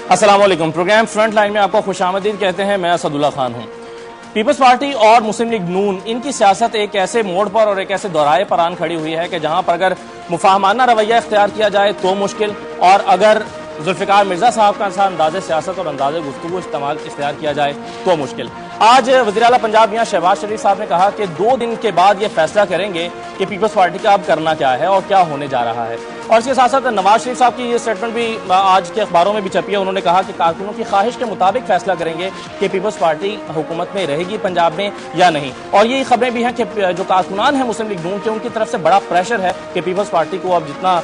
السلام علیکم. Programme front line میں آپ کو خوش آمدید کہتے ہیں. میں اسد اللہ خان ہوں. پیپلز پارٹی اور مسلم لیگ نون ان کی سیاست ایک ایسے موڑ پر اور ایک ایسے دورائے پر آن کھڑی ہوئی ہے کہ جہاں پر اگر مفاہمانہ رویہ اختیار کیا جائے تو مشکل، اور اگر ذوالفقار مرزا صاحب کا انداز سیاست اور انداز گفتگو اختیار کیا جائے تو مشکل. آج وزیر اعلیٰ پنجاب میاں شہباز شریف صاحب نے کہا کہ 2 دن کے بعد یہ فیصلہ کریں گے کہ پیپلز پارٹی کا اب کرنا کیا ہے اور کیا ہونے جا رہا ہے. اور اس کے ساتھ ساتھ نواز شریف صاحب کی یہ سٹیٹمنٹ بھی آج کے اخباروں میں بھی چھپی ہے. انہوں نے کہا کہ کارکنوں کی خواہش کے مطابق فیصلہ کریں گے کہ پیپلز پارٹی حکومت میں رہے گی پنجاب میں یا نہیں. اور یہی خبریں بھی ہیں کہ جو کارکنان ہیں مسلم لیگ نون کے، ان کی طرف سے بڑا پریشر ہے کہ پیپلز پارٹی کو اب جتنا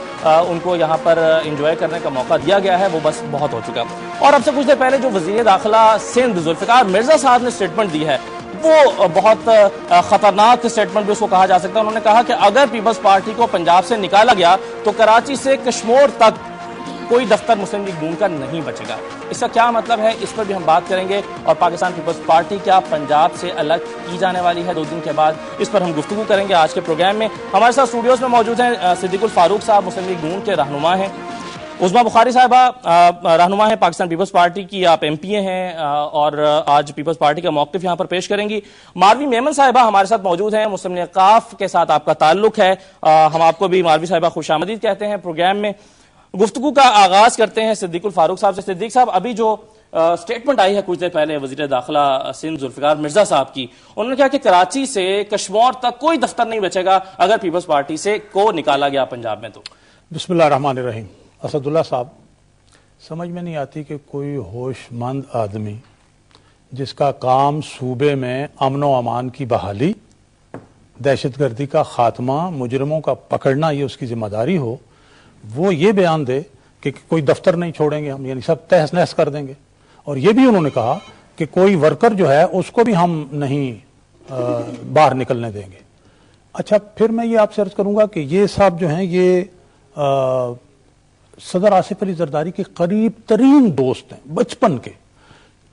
ان کو یہاں پر انجوائے کرنے کا موقع دیا گیا ہے وہ بس بہت ہو چکا. اور اب سے کچھ دیر پہلے جو وزیر داخلہ سندھ ذوالفقار مرزا صاحب نے سٹیٹمنٹ دی ہے وہ بہت خطرناک سٹیٹمنٹ بھی اس کو کہا جا سکتا ہے. انہوں نے کہا کہ اگر پیپلز پارٹی کو پنجاب سے نکالا گیا تو کراچی سے کشمور تک کوئی دفتر مسلم لیگ نون کا نہیں بچے گا. اس کا کیا مطلب ہے، اس پر بھی ہم بات کریں گے. اور پاکستان پیپلز پارٹی کیا پنجاب سے الگ کی جانے والی ہے 2 دن کے بعد، اس پر ہم گفتگو کریں گے آج کے پروگرام میں. ہمارے ساتھ اسٹوڈیوز میں موجود ہیں صدیق الفاروق صاحب، مسلم لیگ نون کے رہنما ہیں. عظما بخاری صاحبہ رہنما ہیں پاکستان پیپلز پارٹی کی، آپ ایم پی ہیں اور آج پیپلز پارٹی کا موقف یہاں پر پیش کریں گی. ماروی میمن صاحبہ ہمارے ساتھ موجود ہیں، مسلم لیگ ق کے ساتھ آپ کا تعلق ہے. ہم آپ کو بھی ماروی صاحبہ خوش آمدید کہتے ہیں پروگرام میں. گفتگو کا آغاز کرتے ہیں صدیق الفاروق صاحب سے. صدیق صاحب، ابھی جو سٹیٹمنٹ آئی ہے کچھ دیر پہلے وزیر داخلہ سندھ ذوالفقار مرزا صاحب کی، انہوں نے کہا کہ کراچی سے کشمور تک کوئی دفتر نہیں بچے گا اگر پیپلز پارٹی سے کو نکالا گیا پنجاب میں. تو بسم اللہ الرحمن الرحیم. اسد اللہ صاحب، سمجھ میں نہیں آتی کہ کوئی ہوش مند آدمی جس کا کام صوبے میں امن و امان کی بحالی، دہشت گردی کا خاتمہ، مجرموں کا پکڑنا یہ اس کی ذمہ داری ہو، وہ یہ بیان دے کہ کوئی دفتر نہیں چھوڑیں گے ہم، یعنی سب تہس نہس کر دیں گے. اور یہ بھی انہوں نے کہا کہ کوئی ورکر جو ہے اس کو بھی ہم نہیں باہر نکلنے دیں گے. اچھا، پھر میں یہ آپ سے عرض کروں گا کہ یہ صاحب جو ہیں یہ صدر آصف علی زرداری کے قریب ترین دوست ہیں بچپن کے.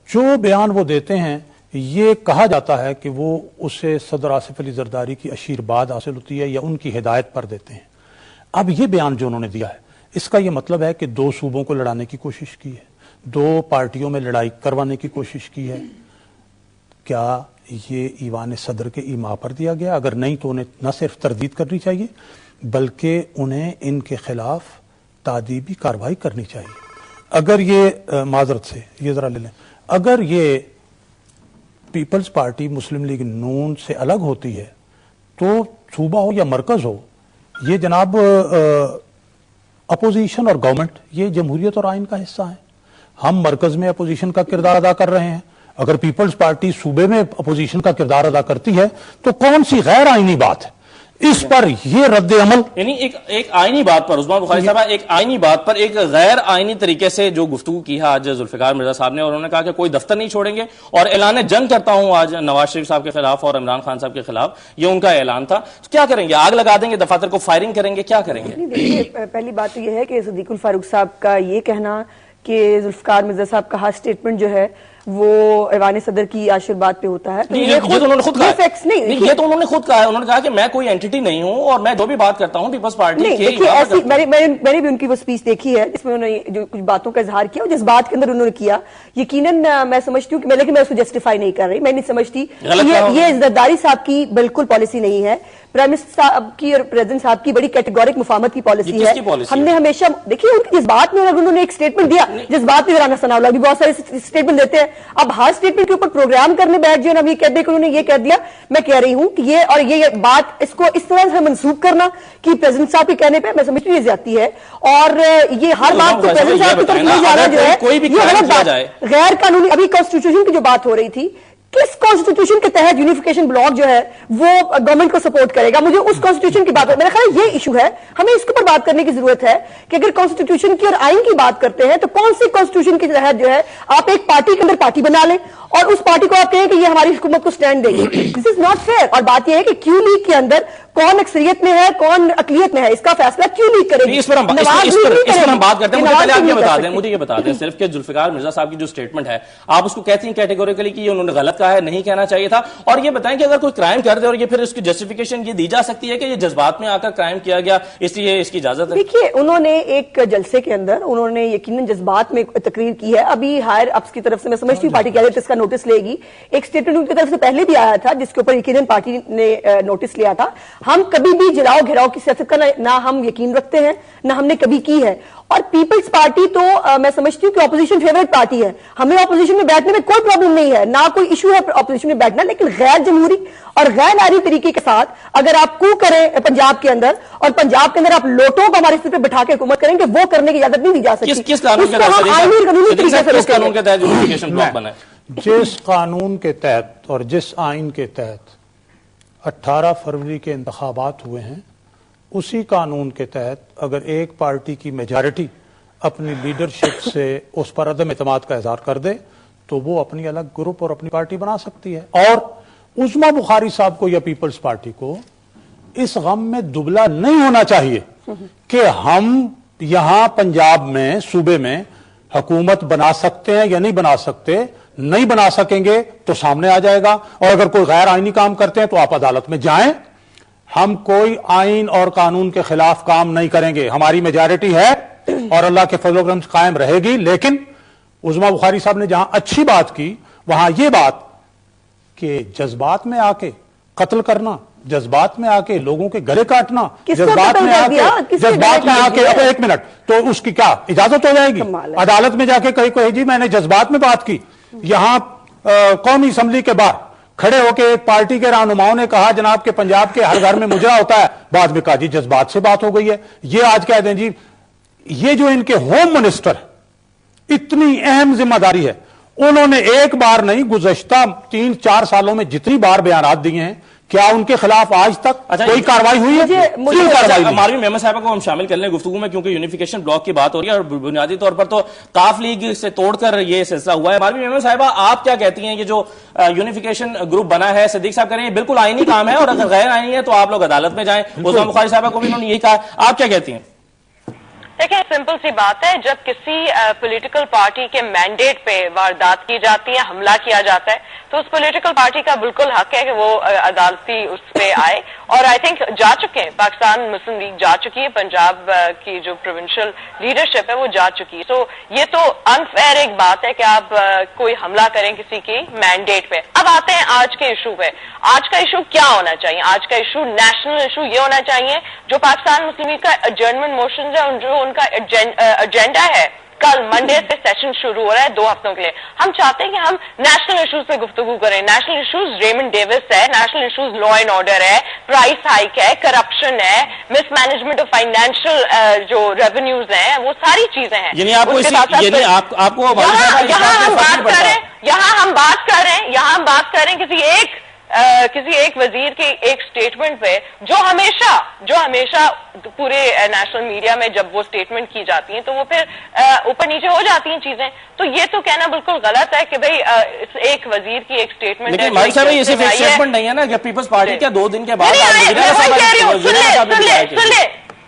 جو بیان وہ دیتے ہیں یہ کہا جاتا ہے کہ وہ اسے صدر آصف علی زرداری کی آشیرواد حاصل ہوتی ہے یا ان کی ہدایت پر دیتے ہیں. اب یہ بیان جو انہوں نے دیا ہے اس کا یہ مطلب ہے کہ 2 صوبوں کو لڑانے کی کوشش کی ہے، 2 پارٹیوں میں لڑائی کروانے کی کوشش کی ہے. کیا یہ ایوان صدر کے ایما پر دیا گیا؟ اگر نہیں تو انہیں نہ صرف تردید کرنی چاہیے بلکہ انہیں ان کے خلاف تعدیبی کارروائی کرنی چاہیے. اگر یہ معذرت سے یہ ذرا لے لیں، اگر یہ پیپلز پارٹی مسلم لیگ نون سے الگ ہوتی ہے تو صوبہ ہو یا مرکز ہو، یہ جناب اپوزیشن اور گورنمنٹ یہ جمہوریت اور آئین کا حصہ ہیں. ہم مرکز میں اپوزیشن کا کردار ادا کر رہے ہیں. اگر پیپلز پارٹی صوبے میں اپوزیشن کا کردار ادا کرتی ہے تو کون سی غیر آئینی بات ہے؟ اس پر یہ رد عمل، یعنی ایک آئینی بات پر عظما بخاری صاحب، ایک آئینی بات پر ایک غیر آئینی طریقے سے جو گفتگو کی ہے آج ذوالفقار مرزا صاحب نے، اور انہوں نے کہا کہ کوئی دفتر نہیں چھوڑیں گے اور اعلان جنگ کرتا ہوں آج نواز شریف صاحب کے خلاف اور عمران خان صاحب کے خلاف. یہ ان کا اعلان تھا. کیا کریں گے؟ آگ لگا دیں گے دفاتر کو، فائرنگ کریں گے، کیا کریں گے؟ پہلی بات تو یہ ہے کہ صدیق الفاروق صاحب کا یہ کہنا کہ ذوالفقار مرزا صاحب کا ہر سٹیٹمنٹ جو ہے وہ ایوان صدر کی آشیرواد پہ ہوتا ہے. یہ خود انہوں نے خود کہا، یہ تو انہوں نے خود کہا ہے. انہوں نے کہا کہ میں کوئی اینٹی نہیں ہوں اور میں جو بھی بات کرتا ہوں پیپلز پارٹی کے. میں نے بھی ان کی وہ سپیچ دیکھی ہے جس میں انہوں نے جو کچھ باتوں کا اظہار کیا اور جس بات کے اندر انہوں نے کیا، یقیناً میں سمجھتی ہوں کہ لیکن میں اس کو جسٹیفائی نہیں کر رہی. میں نہیں سمجھتی یہ زرداری صاحب کی بالکل پالیسی نہیں ہے. پرائم منسٹر صاحب کی اور پریزیڈنٹ صاحب کی بڑی کیٹیگورک مفاہمت کی پالیسی ہے. ہم نے ہمیشہ دیکھیے ان کی جس بات میں انہوں نے ایک سٹیٹمنٹ دیا، جس بات میں رانا ثناء اللہ بھی بہت سارے سٹیٹمنٹ دیتے ہیں. اب ہر سٹیٹمنٹ کے اوپر پروگرام کرنے بیٹھ جائے، ہم یہ کہتے ہیں کہ انہوں نے یہ کہہ دیا. میں کہہ رہی ہوں کہ یہ بات اس کو اس طرح سے منسوخ کرنا کہ پریزیڈنٹ صاحب کے کہنے پہ، میں سمجھتی ہوں یہ زیادتی ہے. اور یہ ہر بات کو پریزیڈنٹ صاحب کی طرف لے جانا جو ہے یہ غلط بات، غیر قانونی. ابھی کانسٹیٹیوشن کی جو بات ہو رہی تھی، کس کانسٹیٹیوشن کے تحت یونیفیکیشن بلاک جو ہے وہ گورنمنٹ کو سپورٹ کرے گا؟ مجھے اس کانسٹیٹیوشن کی بات ہے، میرا خیال یہ ایشو ہے. ہمیں اس کے اوپر بات کرنے کی ضرورت ہے کہ اگر کانسٹیٹیوشن کی اور آئین کی بات کرتے ہیں تو کون سی کانسٹیٹیوشن کے تحت جو ہے آپ ایک پارٹی کے اندر پارٹی بنا لیں اور اس پارٹی کو آپ کہیں کہ یہ ہماری حکومت کو سٹینڈ دے گی. دس از ناٹ فیئر. اور بات یہ ہے کہ کیو لیگ کے اندر کون اکثریت میں ہے کون اقلیت میں ہے اس کا فیصلہ کیوں نہیں کرے گی؟ اس پر ہم بات کرتے ہیں. مجھے پہلے آپ یہ بتا دیں صرف کہ ذوالفقار مرزا صاحب کی جو سٹیٹمنٹ ہے آپ اس کو کہتی ہیں کیٹیگوریکلی کہ انہوں نے غلط کہا ہے, نہیں کہنا چاہیے تھا, اور یہ بتائیں کہ اگر کوئی کرائم کر دے اور یہ پھر اس کی جسٹیفیکیشن یہ دی جا سکتی ہے کہ یہ جذبات میں آ کر کرائم کیا گیا اس لیے اس کی اجازت ہے؟ دیکھیے انہوں نے ایک جلسے کے اندر انہوں نے یقیناً جذبات میں تقریر کی ہے. ابھی ہائر اپس کی طرف سے میں سمجھتی ہوں پارٹی قیادت اس کا نوٹس لے گی. ایک اسٹیٹمنٹ ان کی طرف سے پہلے بھی آیا تھا جس کے اوپر یقیناً پارٹی نے نوٹس لیا تھا. ہم کبھی بھی جلاؤ گھیراؤ کی سیاست کا نہ ہم یقین رکھتے ہیں نہ ہم نے کبھی کی ہے, اور پیپلز پارٹی تو میں سمجھتی ہوں کہ اپوزیشن فیوریٹ پارٹی ہے, ہمیں اپوزیشن میں بیٹھنے میں کوئی پرابلم نہیں ہے, نہ کوئی ایشو ہے اپوزیشن میں بیٹھنا, لیکن غیر جمہوری اور غیر ناری طریقے کے ساتھ اگر آپ کو کریں پنجاب کے اندر اور پنجاب کے اندر آپ لوٹوں کو ہمارے سر پہ بٹھا کے حکومت کریں گے, وہ کرنے کی اجازت نہیں دی جا سکتی. کس قانون کے تحت یونیفیکیشن بلاک بنا ہے؟ جس قانون کے تحت اور جس آئین کے تحت 18 فروری کے انتخابات ہوئے ہیں اسی قانون کے تحت اگر ایک پارٹی کی میجارٹی اپنی لیڈرشپ سے اس پر عدم اعتماد کا اظہار کر دے تو وہ اپنی الگ گروپ اور اپنی پارٹی بنا سکتی ہے. اور عظما بخاری صاحب کو یا پیپلز پارٹی کو اس غم میں دبلا نہیں ہونا چاہیے کہ ہم یہاں پنجاب میں صوبے میں حکومت بنا سکتے ہیں یا نہیں بنا سکتے. نہیں بنا سکیں گے تو سامنے آ جائے گا, اور اگر کوئی غیر آئینی کام کرتے ہیں تو آپ عدالت میں جائیں. ہم کوئی آئین اور قانون کے خلاف کام نہیں کریں گے, ہماری میجارٹی ہے اور اللہ کے فضل و کرم سے قائم رہے گی. لیکن عظما بخاری صاحب نے جہاں اچھی بات کی وہاں یہ بات کہ جذبات میں آ کے قتل کرنا, جذبات میں آ کے لوگوں کے گلے کاٹنا, جذبات میں آ کے ایک منٹ تو اس کی کیا اجازت ہو جائے گی؟ عدالت میں جا کے کہے جی میں نے جذبات میں بات کی. یہاں قومی اسمبلی کے باہر کھڑے ہو کے ایک پارٹی کے رہنماؤں نے کہا جناب کہ پنجاب کے ہر گھر میں مجرا ہوتا ہے, بعد میں کہا جی جذبات سے بات ہو گئی ہے. یہ آج کہہ دیں جی یہ جو ان کے ہوم منسٹر اتنی اہم ذمہ داری ہے, انہوں نے ایک بار نہیں گزشتہ 3-4 سالوں میں جتنی بار بیانات دیے ہیں کیا ان کے خلاف آج تک کوئی کاروائی ہوئی ہے؟ ماروی میمن صاحبہ کو ہم شامل کر لیں گفتگو میں کیونکہ یونیفیکیشن بلاک کی بات ہو رہی ہے اور بنیادی طور پر تو قاف لیگ سے توڑ کر یہ سلسلہ ہوا ہے. ماروی میمن صاحبہ آپ کیا کہتی ہیں, یہ جو یونیفیکیشن گروپ بنا ہے صدیق صاحب کہہ رہے ہیں بالکل آئینی کام ہے اور اگر غیر آئینی ہے تو آپ لوگ عدالت میں جائیں. عظما بخاری صاحبہ کو بھی انہوں نے یہی کہا, آپ کیا کہتی ہیں؟ دیکھیں سمپل سی بات ہے, جب کسی پولیٹیکل پارٹی کے مینڈیٹ پہ واردات کی جاتی ہے, حملہ کیا جاتا ہے, تو اس پولیٹیکل پارٹی کا بالکل حق ہے کہ وہ عدالتی اس پہ آئے, اور آئی تھنک جا چکے ہیں. پاکستان مسلم لیگ جا چکی ہے, پنجاب کی جو پروونشل لیڈرشپ ہے وہ جا چکی ہے. تو یہ تو انفیئر ایک بات ہے کہ آپ کوئی حملہ کریں کسی کی مینڈیٹ پہ. اب آتے ہیں آج کے ایشو پہ. آج کا ایشو کیا ہونا چاہیے؟ آج کا ایشو نیشنل ایشو یہ ہونا چاہیے جو پاکستان مسلم لیگ کا ایڈجرنمنٹ موشن ہے, جو ان کا ایجنڈا ہے. کل منڈے سے سیشن شروع ہو رہا ہے 2 ہفتوں کے لیے. ہم چاہتے ہیں کہ ہم نیشنل ایشوز پہ گفتگو کریں. نیشنل ایشوز ریمنڈ ڈیوس ہے, national issues law and order ہے, پرائس ہائک ہے, کرپشن ہے, مس مینجمنٹ آف فائنینشیل جو ریونیوز ہیں, وہ ساری چیزیں ہیں. یعنی آپ کو یہاں ہم بات کر رہے ہیں کسی ایک وزیر کی ایک سٹیٹمنٹ پہ جو ہمیشہ پورے نیشنل میڈیا میں جب وہ سٹیٹمنٹ کی جاتی ہیں تو وہ پھر اوپر نیچے ہو جاتی ہیں چیزیں. تو یہ تو کہنا بالکل غلط ہے کہ بھئی ایک وزیر کی ایک سٹیٹمنٹ ہے. لیکن مائی صاحب یہ صرف ایک سٹیٹمنٹ نہیں ہے نا کہ پیپلز پارٹی کیا 2 دن کے بعد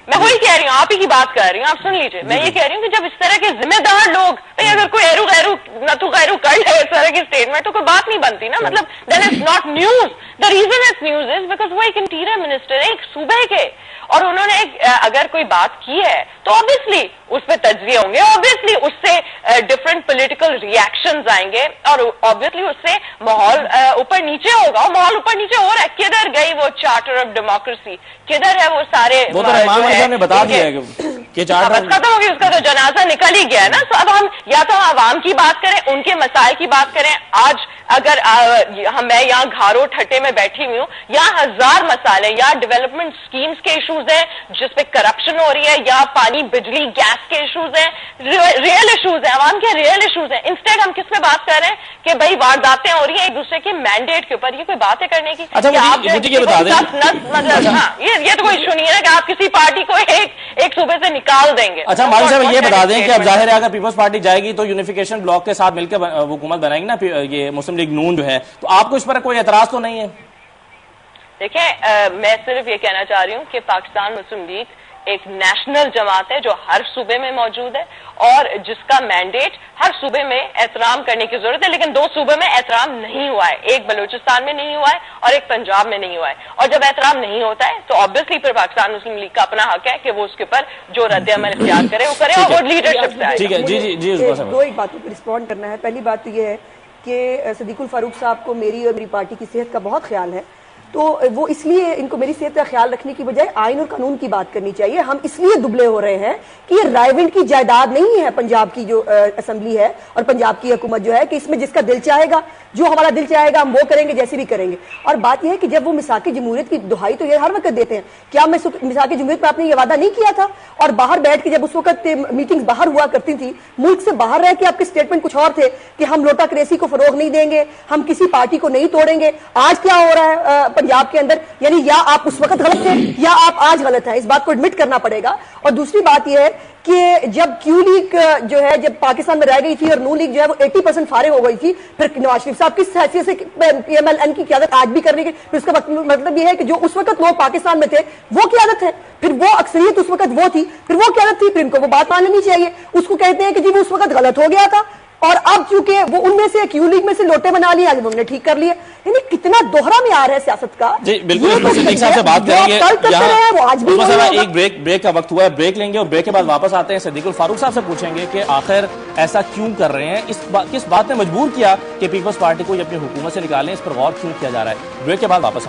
میں وہی کہہ رہی ہوں, آپ ہی کی بات کر رہی ہوں, آپ سن لیجئے. میں یہ کہہ رہی ہوں کہ جب اس طرح کے ذمہ دار لوگ, اگر کوئی غیرو کر لے اس طرح کی سٹیٹمنٹ تو کوئی بات نہیں بنتی نا. مطلب then it's not news. The reason it's news is because وہ ایک انٹیریئر منسٹر ہے ایک صوبے کے, اور انہوں نے اگر کوئی بات کی ہے تو obviously اس پہ تجزیے ہوں گے, obviously اس سے ڈفرنٹ پولیٹیکل ریئیکشنز آئیں گے, اور obviously اس سے ماحول اوپر نیچے ہوگا. اور ماحول اوپر نیچے ہو رہا ہے. کدھر گئی وہ چارٹر آف ڈیموکریسی, کدھر ہے وہ سارے نے بتا دیا کہ ختم ہوگی, اس کا تو جنازہ نکل ہی گیا نا. تو اب ہم یا تو عوام کی بات کریں, ان کے مسائل کی بات کریں. آج اگر میں یہاں گھاروں ٹھٹے میں بیٹھی ہوئی ہوں, یہاں 1000 مسائل ہیں, یا ڈیولپمنٹ سکیمز کے ایشوز ہیں جس پہ کرپشن ہو رہی ہے, یا پانی بجلی گیس کے ایشوز ہیں, ریئل ایشوز ہیں, عوام کے ریئل ایشوز ہیں. انسٹیڈ ہم کس پہ بات کر رہے ہیں کہ بھائی وارداتیں ہو رہی ہیں ایک دوسرے کے مینڈیٹ کے اوپر. یہ کوئی بات ہے کرنے کی؟ یہ تو کوئی ایشو نہیں ہے کہ آپ کسی پارٹی کو ایک صوبے سے نکال دیں گے. اچھا مالی صاحب یہ بتا دیں کہ اب ظاہر ہے اگر پیپلز پارٹی جائے گی تو یونیفیکیشن بلاک کے ساتھ مل کے حکومت بنائے گی نا یہ مسلم لیگ نون جو ہے, تو آپ کو اس پر کوئی اعتراض تو نہیں ہے؟ دیکھیں میں صرف یہ کہنا چاہ رہی ہوں کہ پاکستان مسلم لیگ ایک نیشنل جماعت ہے جو ہر صوبے میں موجود ہے اور جس کا مینڈیٹ ہر صوبے میں احترام کرنے کی ضرورت ہے، لیکن 2 صوبے میں احترام نہیں ہوا ہے، ایک بلوچستان میں نہیں ہوا ہے اور ایک پنجاب میں نہیں ہوا ہے، اور جب احترام نہیں ہوتا ہے تو آبویسلی پھر پاکستان مسلم لیگ کا اپنا حق ہے کہ وہ اس کے اوپر جو رد عمل اختیار کرے وہ کرے اور وہ لیڈرشپ سے آئے۔ ٹھیک ہے جی دو ایک باتوں پہ رسپونڈ کرنا ہے۔ پہلی بات تو یہ ہے کہ صدیق الفاروق صاحب کو میری اور میری پارٹی کی صحت کا بہت خیال ہے، تو وہ اس لیے ان کو میری صحت کا خیال رکھنے کی بجائے آئین اور قانون کی بات کرنی چاہیے۔ ہم اس لیے دبلے ہو رہے ہیں کہ یہ رائیونٹ کی جائیداد نہیں ہے پنجاب کی جو اسمبلی ہے اور پنجاب کی حکومت جو ہے کہ اس میں جس کا دل چاہے گا، جو ہمارا دل چاہے گا ہم وہ کریں گے، جیسے بھی کریں گے۔ اور بات یہ ہے کہ جب وہ میثاق جمہوریت کی دہائی تو یہ ہر وقت دیتے ہیں، کیا میثاق جمہوریت میں آپ نے یہ وعدہ نہیں کیا تھا؟ اور باہر بیٹھ کے جب اس وقت میٹنگز باہر ہوا کرتی تھی، ملک سے باہر رہ کے آپ کے اسٹیٹمنٹ کچھ اور تھے کہ ہم لوٹا کریسی کو فروغ نہیں دیں گے، ہم کسی پارٹی کو نہیں توڑیں گے۔ آج کیا ہو رہا ہے پنجاب کے اندر؟ یعنی یا آپ اس وقت غلط تھے یا آپ آج غلط ہیں، اس بات کو ایڈمٹ کرنا پڑے گا۔ اور دوسری بات یہ ہے کہ جب کیو لیگ جو ہے جب پاکستان میں رہ گئی تھی اور نون لیگ جو ہے وہ 80% فارغ ہو گئی تھی، پھر نواز شریف صاحب کس حیثیت سے پی ایم ایل این کی قیادت آج بھی کرنے کی؟ پھر اس کا مطلب یہ ہے کہ جو اس وقت لوگ پاکستان میں تھے وہ قیادت ہے، پھر وہ اکثریت اس وقت وہ تھی، پھر وہ قیادت تھی، پھر ان کو وہ بات مان لینی چاہیے۔ اس کو کہتے ہیں کہ جی وہ اس وقت غلط ہو گیا تھا اور اب چونکہ وہ ان میں سے کیو لیگ میں سے لوٹے بنا لیے، آج انہوں نے ٹھیک کر لیے۔ یعنی کتنا دوہرا معیار ہے سیاست کا۔ جی بالکل صدیق صاحب سے بات کریں گے، ایک بریک کا وقت ہوا ہے، بریک لیں گے اور بریک کے بعد واپس آتے ہیں۔ صدیق الفاروق صاحب سے پوچھیں گے کہ آخر ایسا کیوں کر رہے ہیں، کس بات نے مجبور کیا کہ پیپلز پارٹی کو اپنی حکومت سے نکالیں، اس پر غور کیوں کیا جا رہا ہے؟ بریک کے بعد واپس